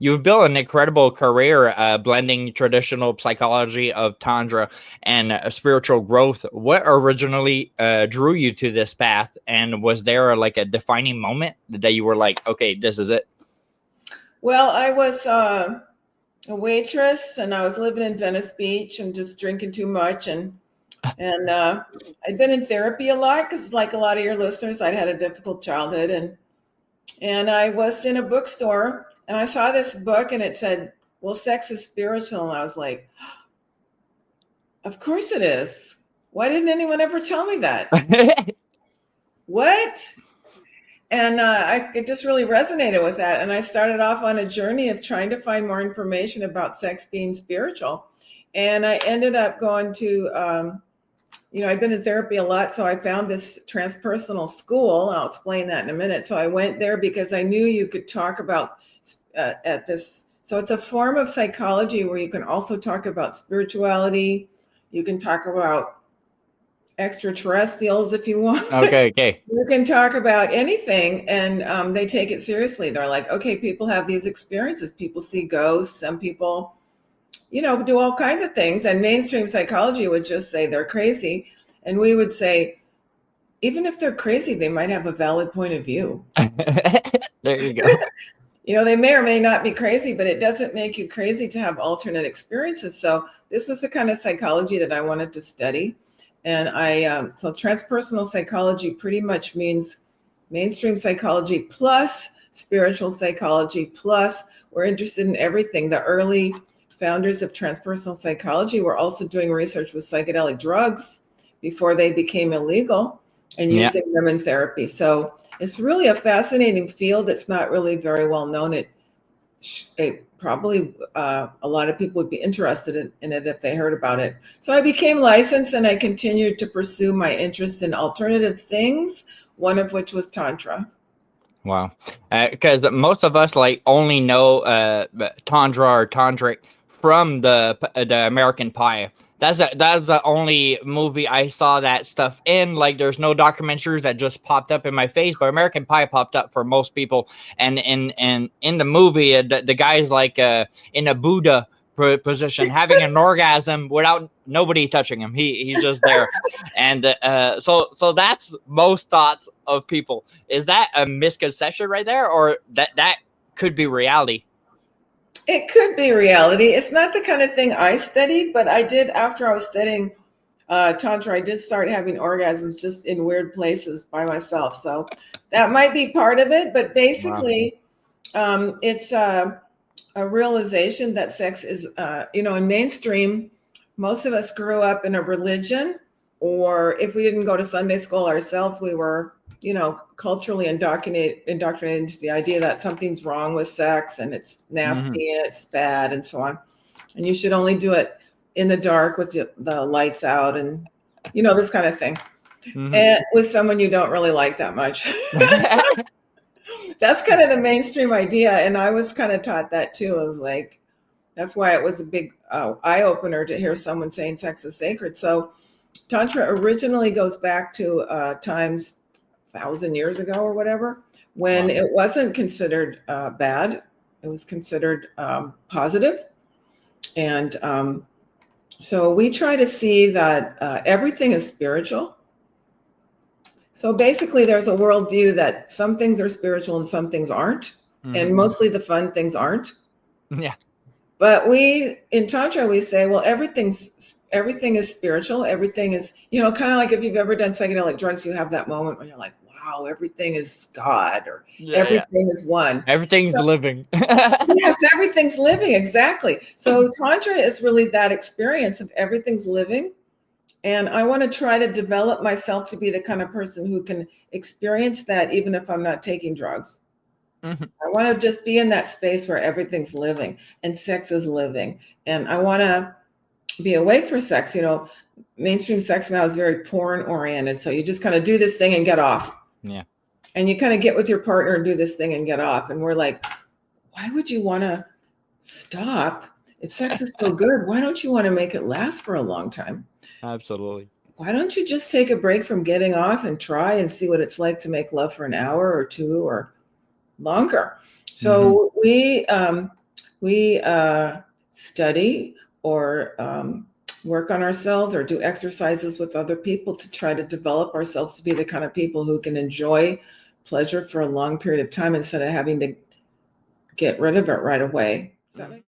You've built an incredible career blending traditional psychology of Tantra and spiritual growth. What originally drew you to this path? And was there like a defining moment that you were like, okay, this is it? Well, I was a waitress and I was living in Venice Beach and just drinking too much. And I'd been in therapy a lot because, like a lot of your listeners, I'd had a difficult childhood. And I was in a bookstore and I saw this book and it said, well, sex is spiritual. And I was like, of course it is. Why didn't anyone ever tell me that? What? And it just really resonated with that. And I started off on a journey of trying to find more information about sex being spiritual. And I ended up going to, I'd been in therapy a lot. So I found this transpersonal school. I'll explain that in a minute. So I went there because I knew you could talk about at this. So it's a form of psychology where you can also talk about spirituality. You can talk about extraterrestrials if you want. Okay. You can talk about anything, and they take it seriously. They're like, okay, people have these experiences. People see ghosts. Some people, do all kinds of things. And mainstream psychology would just say they're crazy. And we would say, even if they're crazy, they might have a valid point of view. There you go. They may or may not be crazy, but it doesn't make you crazy to have alternate experiences. So this was the kind of psychology that I wanted to study. And so transpersonal psychology pretty much means mainstream psychology plus spiritual psychology plus we're interested in everything. The early founders of transpersonal psychology were also doing research with psychedelic drugs before they became illegal and using them in therapy. So it's really a fascinating field that's not really very well known. It probably a lot of people would be interested in it if they heard about it. So I became licensed and I continued to pursue my interest in alternative things, one of which was Tantra. Wow. Because most of us only know Tantra or tantric from the American Pie. That's the only movie I saw that stuff in. There's no documentaries that just popped up in my face, but American Pie popped up for most people. And in the movie, the guy's in a Buddha position, having an orgasm without nobody touching him. He's just there. And so that's most thoughts of people. Is that a misconception right there, or that could be reality? It could be reality. It's not the kind of thing I studied, but I did, after I was studying Tantra, I did start having orgasms just in weird places by myself. So that might be part of it. But basically, it's a realization that sex is, in mainstream, most of us grew up in a religion, or if we didn't go to Sunday school ourselves, we were culturally indoctrinated into the idea that something's wrong with sex and it's nasty and it's bad and so on. And you should only do it in the dark with the lights out and, this kind of thing. And with someone you don't really like that much. That's kind of the mainstream idea. And I was kind of taught that too. I was like, that's why it was a big eye opener to hear someone saying sex is sacred. So Tantra originally goes back to times 1,000 years ago or whatever, when it wasn't considered bad. It was considered positive. And so we try to see that everything is spiritual. So basically there's a worldview that some things are spiritual and some things aren't. And mostly the fun things aren't. Yeah. But in Tantra, we say, well, everything is spiritual. Everything is, kind of like if you've ever done psychedelic drugs, you have that moment when you're like, wow, everything is God, or everything is one. Everything's living. Yes, everything's living. Exactly. So Tantra is really that experience of everything's living. And I want to try to develop myself to be the kind of person who can experience that even if I'm not taking drugs. I want to just be in that space where everything's living and sex is living. And I want to be awake for sex. Mainstream sex now is very porn oriented. So you just kind of do this thing and get off. Yeah. And you kind of get with your partner and do this thing and get off. And we're like, why would you want to stop? If sex is so good, why don't you want to make it last for a long time? Absolutely. Why don't you just take a break from getting off and try and see what it's like to make love for an hour or two or longer? So we we study or work on ourselves or do exercises with other people to try to develop ourselves to be the kind of people who can enjoy pleasure for a long period of time instead of having to get rid of it right away. Does that make